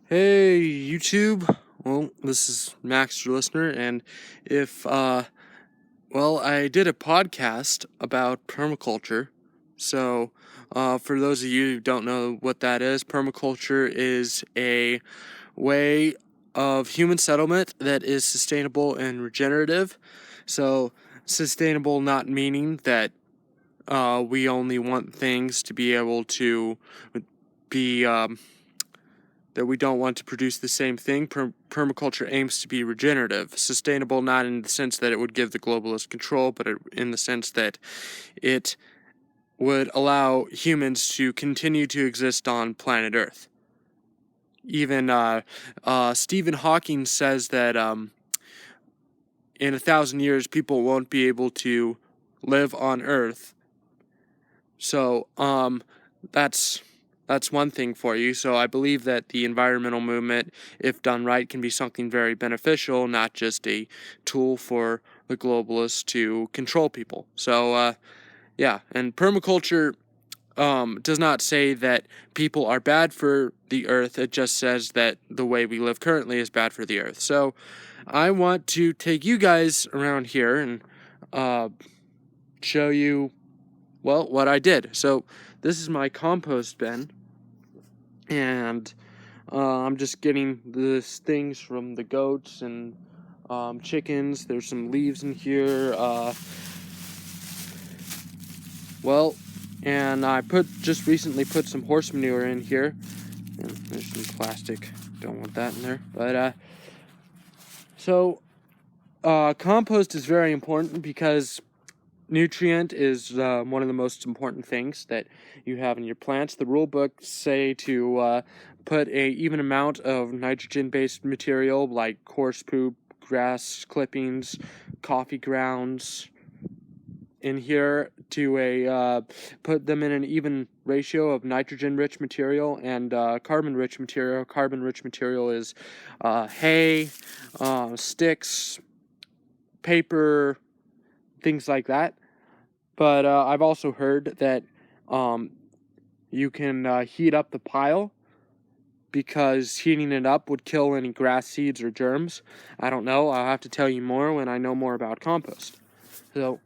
Hey, YouTube. Well, this is Max, your listener, and if, I did a podcast about permaculture. So, for those of you who don't know what that is, permaculture is a way of human settlement that is sustainable and regenerative. So, sustainable not meaning that we only want things to be able to be that we don't want to produce the same thing. Permaculture aims to be regenerative, sustainable not in the sense that it would give the globalist control, but in the sense that it would allow humans to continue to exist on planet Earth. Even Stephen Hawking says that in 1,000 years, people won't be able to live on Earth. So that's one thing for you. So I believe that the environmental movement, if done right, can be something very beneficial, not just a tool for the globalists to control people. So yeah, and permaculture does not say that people are bad for the earth. It just says that the way we live currently is bad for the earth. So I want to take you guys around here and show you, well, what I did. So this is my compost bin, and I'm just getting the things from the goats and chickens. There's some leaves in here. And I just recently put some horse manure in here. And there's some plastic. Don't want that in there. But compost is very important because nutrient is one of the most important things that you have in your plants. The rule books say to put a even amount of nitrogen-based material like horse poop, grass clippings, coffee grounds in here to put them in an even ratio of nitrogen-rich material and carbon-rich material. Carbon-rich material is hay, sticks, paper, things like that. But I've also heard that you can heat up the pile because heating it up would kill any grass seeds or germs. I don't know. I'll have to tell you more when I know more about compost. So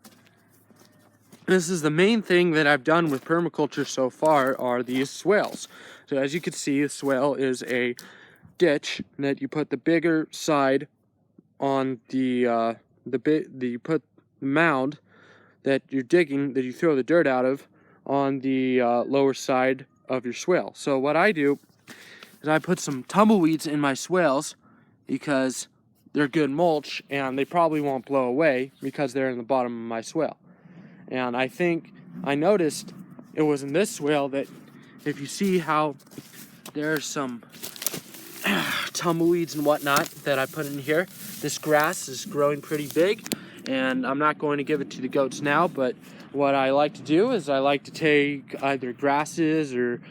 this is the main thing that I've done with permaculture so far are these swales. So as you can see, a swale is a ditch that you put the bigger side on you put the mound that you're digging, that you throw the dirt out of, on the lower side of your swale. So what I do is I put some tumbleweeds in my swales because they're good mulch and they probably won't blow away because they're in the bottom of my swale. And I think I noticed it was in this swale that if you see how there's some tumbleweeds and whatnot that I put in here, this grass is growing pretty big, and I'm not going to give it to the goats now, but what I like to do is I like to take either grasses or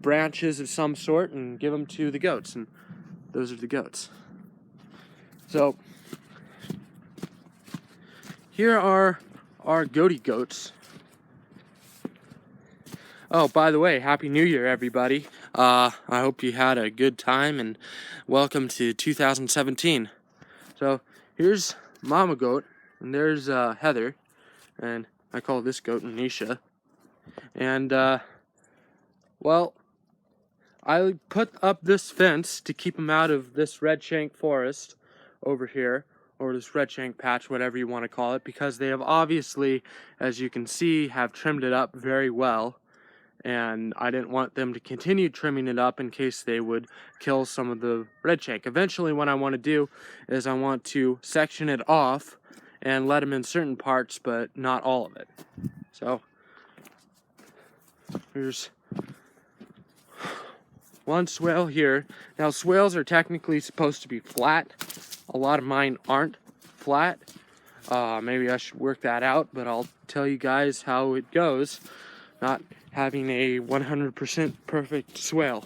branches of some sort and give them to the goats, and those are the goats. So here are our goaty goats. Oh, by the way, Happy New Year, everybody. I hope you had a good time, and welcome to 2017. So here's Mama Goat, and there's Heather, and I call this goat Anisha. And I put up this fence to keep them out of this redshank forest over here, or this redshank patch, whatever you want to call it, because they have obviously, as you can see, have trimmed it up very well. And I didn't want them to continue trimming it up in case they would kill some of the redshank. Eventually, what I want to do is I want to section it off and let them in certain parts, but not all of it. So here's one swale here. Now, swales are technically supposed to be flat. A lot of mine aren't flat. Maybe I should work that out, but I'll tell you guys how it goes. Not having a 100% perfect swale.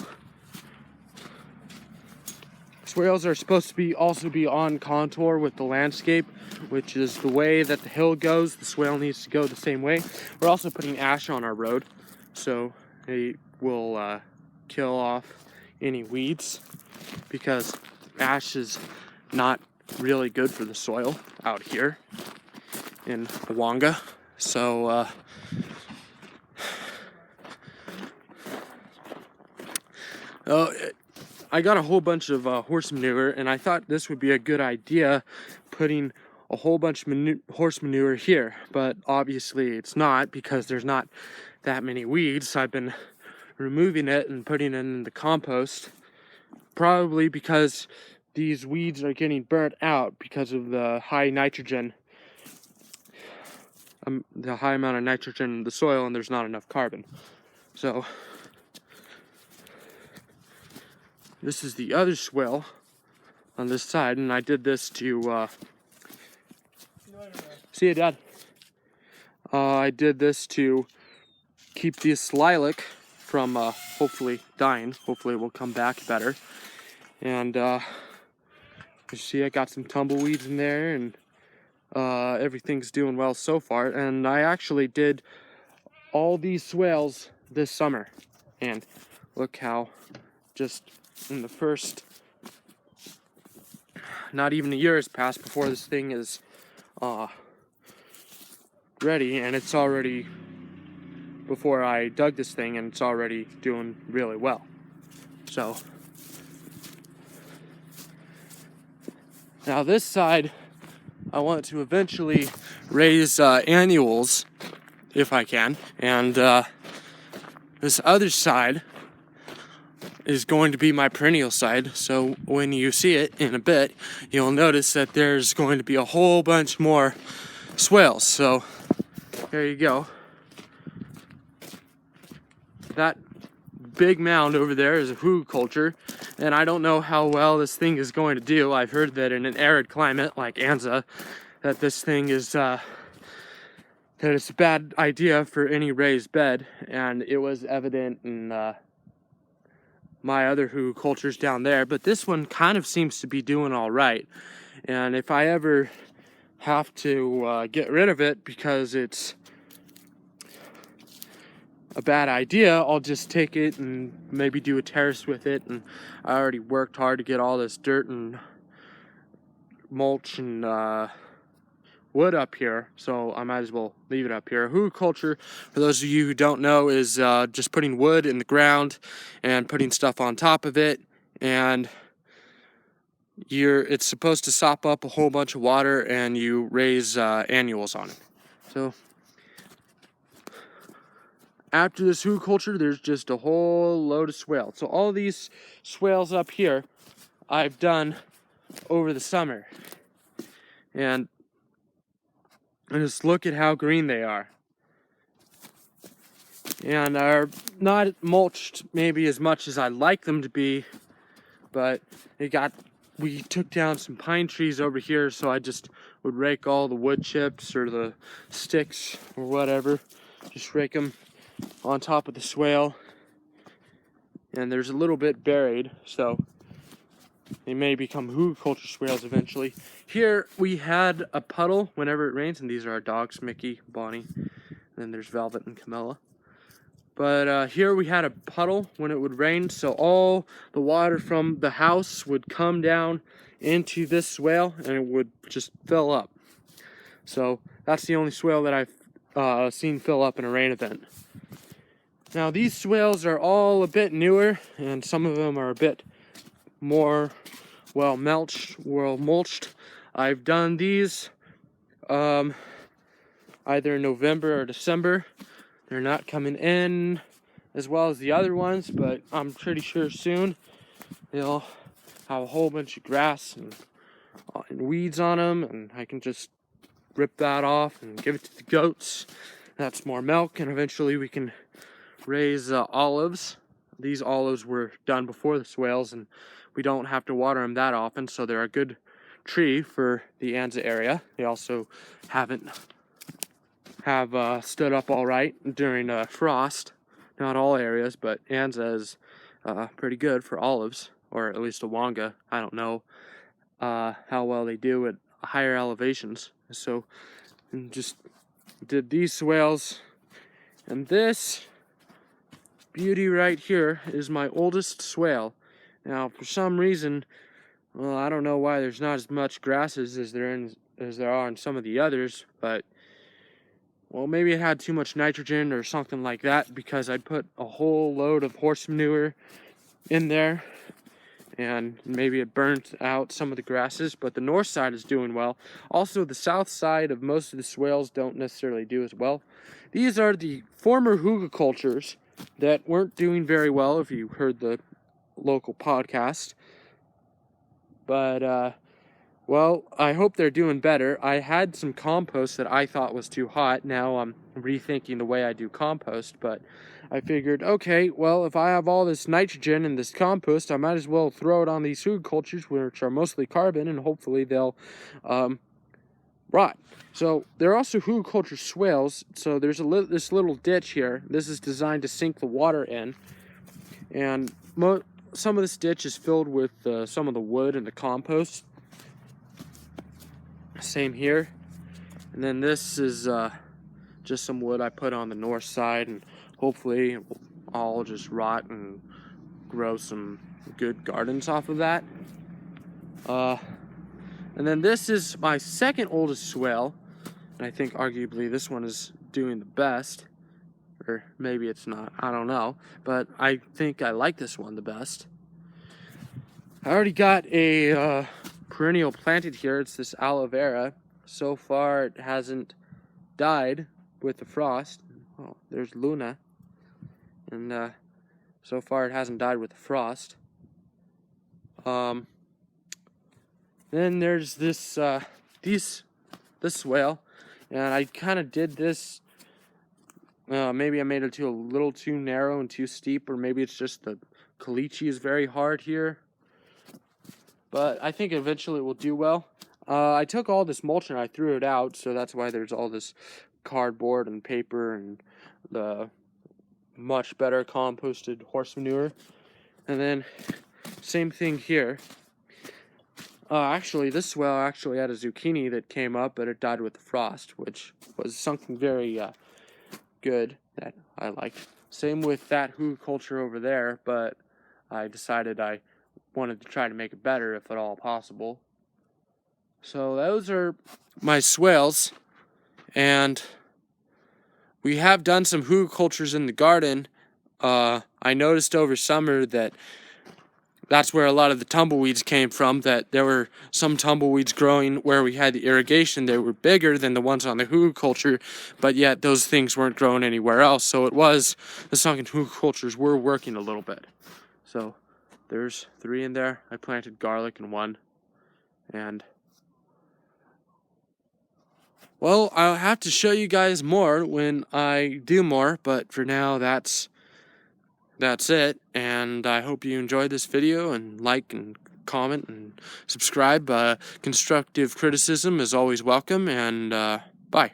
Swales are supposed to also be on contour with the landscape, which is the way that the hill goes. The swale needs to go the same way. We're also putting ash on our road, so it will kill off any weeds. because ash is not really good for the soil out here in Awanga. So I got a whole bunch of horse manure, and I thought this would be a good idea, putting a whole bunch of horse manure here, but obviously it's not, because there's not that many weeds. So I've been removing it and putting it in the compost, probably because these weeds are getting burnt out because of the high nitrogen, the high amount of nitrogen in the soil, and there's not enough carbon. So this is the other swale on this side, and I did this to see you, Dad. I did this to keep this lilac from hopefully dying. Hopefully it will come back better. And you see, I got some tumbleweeds in there, and everything's doing well so far. And I actually did all these swales this summer, and look how just in the first, not even a year has passed before this thing is ready, and it's already, before I dug this thing, and it's already doing really well. So now this side, I want to eventually raise annuals if I can, and this other side is going to be my perennial side. So when you see it in a bit, you'll notice that there's going to be a whole bunch more swales. So there you go. That big mound over there is a hugelkultur, and I don't know how well this thing is going to do. I've heard that in an arid climate like Anza, that this thing is that it's a bad idea for any raised bed, and it was evident in my other hugelkulturs down there. But this one kind of seems to be doing all right, and if I ever have to get rid of it because it's a bad idea, I'll just take it and maybe do a terrace with it. And I already worked hard to get all this dirt and mulch and wood up here, so I might as well leave it up here. Hugelkultur, for those of you who don't know, is just putting wood in the ground and putting stuff on top of it, and it's supposed to sop up a whole bunch of water, and you raise annuals on it. So after this hugelkultur, there's just a whole load of swale. So all these swales up here I've done over the summer, and just look at how green they are, and are not mulched maybe as much as I'd like them to be, but we took down some pine trees over here, so I just would rake all the wood chips or the sticks or whatever, just rake them on top of the swale, and there's a little bit buried, so they may become hugelkultur swales eventually. Here we had a puddle whenever it rains, and these are our dogs, Mickey, Bonnie, and then there's Velvet and Camilla. But here we had a puddle when it would rain, so all the water from the house would come down into this swale, and it would just fill up. So that's the only swale that I've seen fill up in a rain event. Now these swales are all a bit newer, and some of them are a bit more well mulched. I've done these either in November or December. They're not coming in as well as the other ones, but I'm pretty sure soon they'll have a whole bunch of grass and weeds on them, and I can just rip that off and give it to the goats. That's more milk, and eventually we can raise olives. These olives were done before the swales, and we don't have to water them that often, so they're a good tree for the Anza area. They also have stood up all right during frost. Not all areas, but Anza is pretty good for olives, or at least Awanga. I don't know how well they do at higher elevations. So, and just did these swales, and this beauty right here is my oldest swale, Now, for some reason, well, I don't know why there's not as much grasses as there are in some of the others, but well, maybe it had too much nitrogen or something like that, because I put a whole load of horse manure in there, and maybe it burnt out some of the grasses. But the north side is doing well. Also, the south side of most of the swales don't necessarily do as well. These are the former hugelkulturs that weren't doing very well, if you heard the local podcast. But well, I hope they're doing better. I had some compost that I thought was too hot. Now I'm rethinking the way I do compost, but I figured, okay, well, if I have all this nitrogen in this compost, I might as well throw it on these hugelkulturs, which are mostly carbon, and hopefully they'll rot. So there are also hugelkultur swales. So there's this little ditch here. This is designed to sink the water in, and some of this ditch is filled with some of the wood and the compost. Same here. And then this is just some wood I put on the north side, and hopefully it will all just rot and grow some good gardens off of that. And then this is my second oldest swale, and I think arguably this one is doing the best, or maybe it's not, I don't know, but I think I like this one the best. I already got a perennial planted here. It's this aloe vera. So far it hasn't died with the frost. Oh, there's Luna. And so far it hasn't died with the frost. Then there's this swale, and I kind of did this. Maybe I made it a little too narrow and too steep, or maybe it's just the caliche is very hard here. But I think eventually it will do well. I took all this mulch and I threw it out, so that's why there's all this cardboard and paper and the much better composted horse manure. And then same thing here. Actually, this swale actually had a zucchini that came up, but it died with the frost, which was something very good that I liked. Same with that hugelkultur over there, but I decided I wanted to try to make it better if at all possible. So those are my swales, and we have done some hugelkulturs in the garden. I noticed over summer that that's where a lot of the tumbleweeds came from, that there were some tumbleweeds growing where we had the irrigation. They were bigger than the ones on the hugelkultur, but yet those things weren't growing anywhere else. So it was, the sunken hugelkulturs were working a little bit. So there's 3 in there. I planted garlic in one. And well, I'll have to show you guys more when I do more, but for now that's it. And I hope you enjoyed this video, and like and comment and subscribe. Constructive criticism is always welcome, and bye.